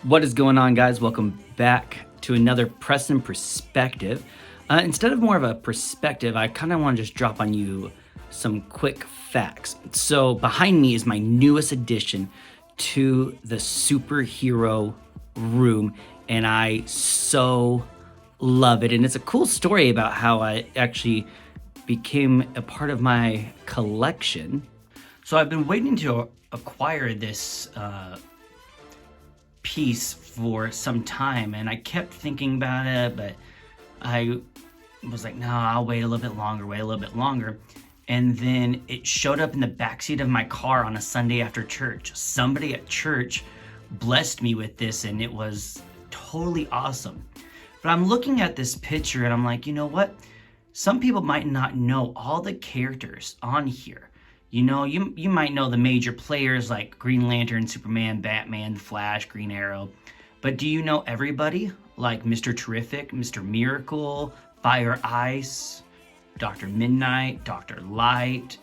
What is going on, guys? Welcome back to another Preston perspective. Instead of more of a perspective, I kind of want to just drop on you some quick facts. So behind me is my newest addition to the superhero room, and I so love it. And it's a cool story about how I actually became a part of my collection. So I've been waiting to acquire this piece for some time, and I kept thinking about it, but I was like, no, I'll wait a little bit longer. And then it showed up in the backseat of my car on a Sunday after church. Somebody at church blessed me with this, and it was totally awesome. But I'm looking at this picture and I'm like, you know what? Some people might not know all the characters on here. You know, you might know the major players like Green Lantern, Superman, Batman, Flash, Green Arrow. But do you know everybody? Like Mr. Terrific, Mr. Miracle, Fire Ice, Dr. Midnight, Dr. Light.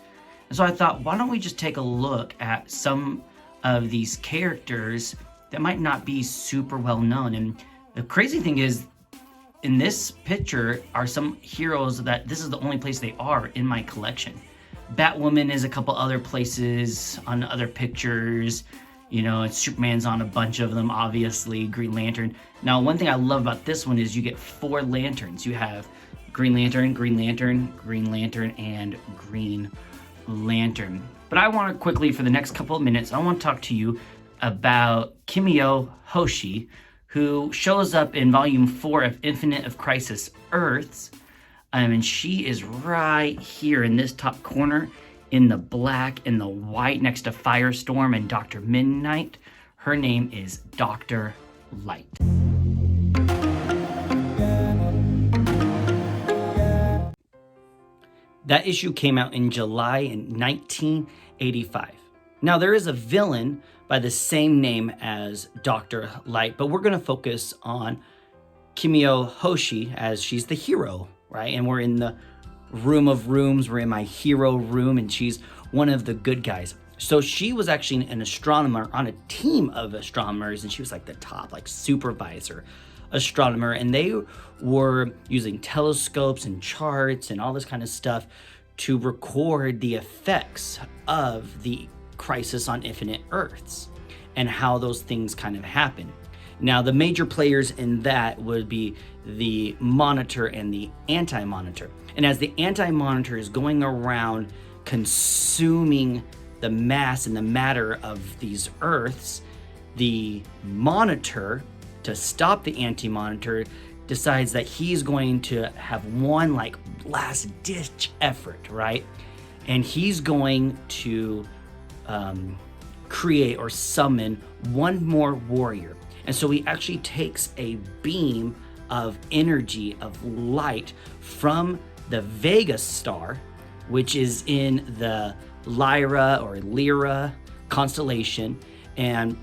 And so I thought, why don't we just take a look at some of these characters that might not be super well known. And the crazy thing is, in this picture are some heroes that this is the only place they are in my collection. Batwoman is a couple other places on other pictures. You know, and Superman's on a bunch of them, obviously. Green Lantern. Now, one thing I love about this one is you get 4 lanterns. You have Green Lantern, Green Lantern, Green Lantern, and Green Lantern. But I want to quickly, for the next couple of minutes, I want to talk to you about Kimiyo Hoshi, who shows up in Volume 4 of Infinite of Crisis Earths. And she is right here in this top corner in the black and the white next to Firestorm and Dr. Midnight. Her name is Dr. Light. That issue came out in July in 1985. Now, there is a villain by the same name as Dr. Light, but we're going to focus on Kimiyo Hoshi as she's the hero, right? And we're in the room of rooms. We're in my hero room, and she's one of the good guys. So she was actually an astronomer on a team of astronomers, and she was like the top, like supervisor astronomer. And they were using telescopes and charts and all this kind of stuff to record the effects of the crisis on Infinite Earths and how those things kind of happen. Now, the major players in that would be the Monitor and the Anti-Monitor. And as the Anti-Monitor is going around consuming the mass and the matter of these Earths, the Monitor, to stop the Anti-Monitor, decides that he's going to have one like last-ditch effort, right? And he's going to create or summon one more warrior. And so he actually takes a beam of energy, of light from the Vega star, which is in the Lyra or Lyra constellation, and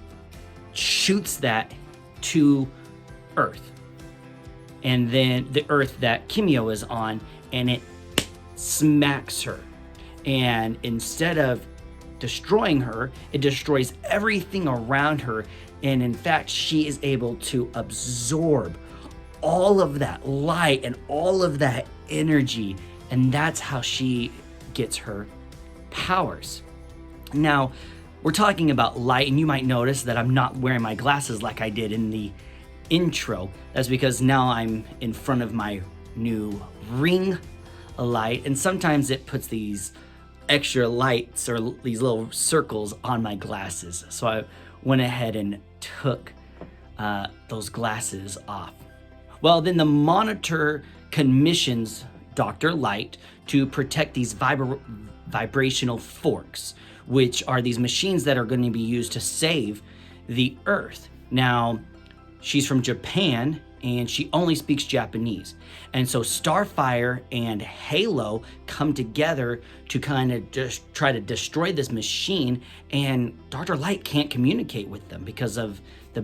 shoots that to Earth. And then the Earth that Kimiyo is on, and it smacks her. And instead of destroying her, it destroys everything around her. And in fact, she is able to absorb all of that light and all of that energy. And that's how she gets her powers. Now, we're talking about light, and you might notice that I'm not wearing my glasses like I did in the intro. That's because now I'm in front of my new ring light, and sometimes it puts these extra lights or these little circles on my glasses. So I went ahead and took those glasses off. Well, then the Monitor commissions Dr. Light to protect these vibrational forks, which are these machines that are going to be used to save the Earth. Now, she's from Japan, and she only speaks Japanese. And so Starfire and Halo come together to kind of just try to destroy this machine, and Dr. Light can't communicate with them because of the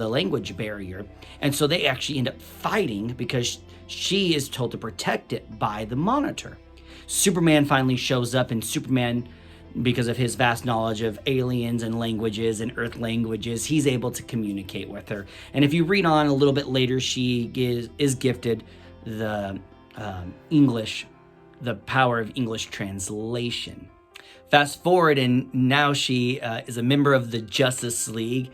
language barrier. And so they actually end up fighting because she is told to protect it by the Monitor. Superman finally shows up, and Superman because of his vast knowledge of aliens and languages and earth languages, he's able to communicate with her. And if you read on a little bit later, she is gifted the English, the power of English translation. Fast forward, and now she is a member of the Justice League,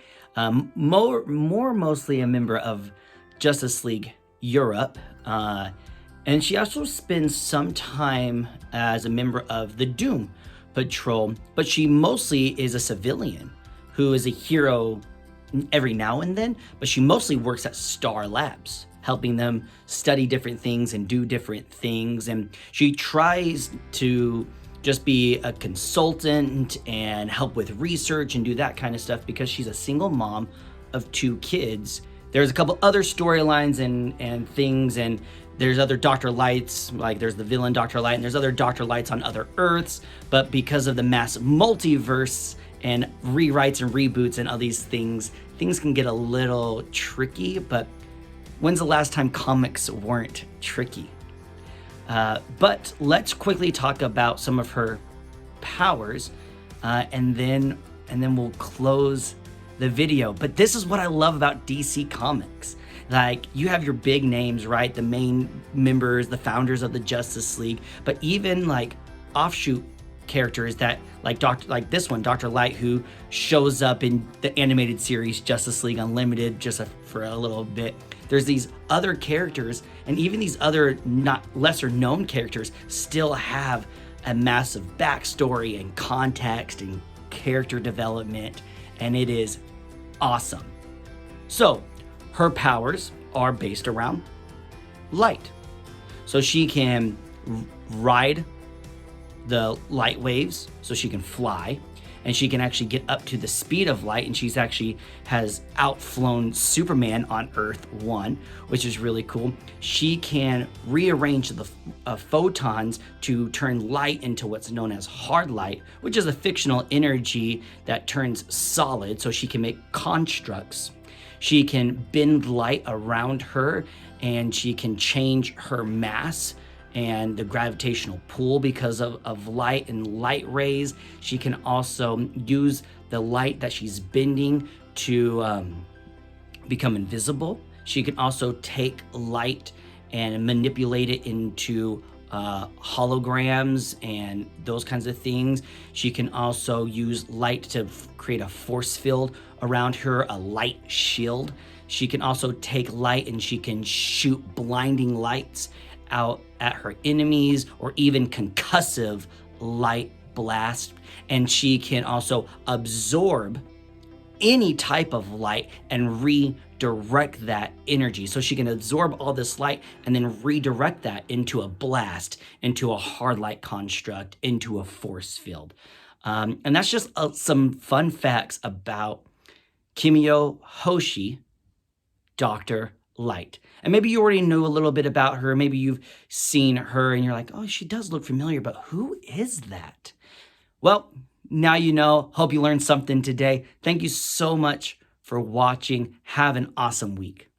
mostly a member of Justice League Europe, and she also spends some time as a member of the Doom Patrol, but she mostly is a civilian who is a hero every now and then, but she mostly works at Star Labs, helping them study different things and do different things. And she tries to just be a consultant and help with research and do that kind of stuff because she's a single mom of 2 kids. There's a couple other storylines and things, and there's other Dr. Lights, like there's the villain Dr. Light, and there's other Dr. Lights on other Earths, but because of the mass multiverse and rewrites and reboots and all these things can get a little tricky, but when's the last time comics weren't tricky? But let's quickly talk about some of her powers, and then we'll close the video. But this is what I love about DC Comics. Like, you have your big names, right? The main members, the founders of the Justice League, but even like offshoot characters that like this one, Dr. Light, who shows up in the animated series Justice League Unlimited just for a little bit. There's these other characters, and even these other not lesser known characters still have a massive backstory and context and character development, and it is awesome. So her powers are based around light. So she can ride the light waves, so she can fly, and she can actually get up to the speed of light, and she's actually has outflown Superman on Earth 1, which is really cool. She can rearrange the photons to turn light into what's known as hard light, which is a fictional energy that turns solid, so she can make constructs. She can bend light around her, and she can change her mass and the gravitational pull because of light and light rays. She can also use the light that she's bending to become invisible. She can also take light and manipulate it into holograms and those kinds of things. She can also use light to create a force field around her, a light shield. She can also take light and she can shoot blinding lights out at her enemies, or even concussive light blast. And she can also absorb any type of light and redirect that energy. So she can absorb all this light and then redirect that into a blast, into a hard light construct, into a force field. And that's just some fun facts about Kimiyo Hoshi, Dr. Light. And maybe you already knew a little bit about her. Maybe you've seen her and you're like, oh, she does look familiar, but who is that? Well, now you know. Hope you learned something today. Thank you so much for watching. Have an awesome week.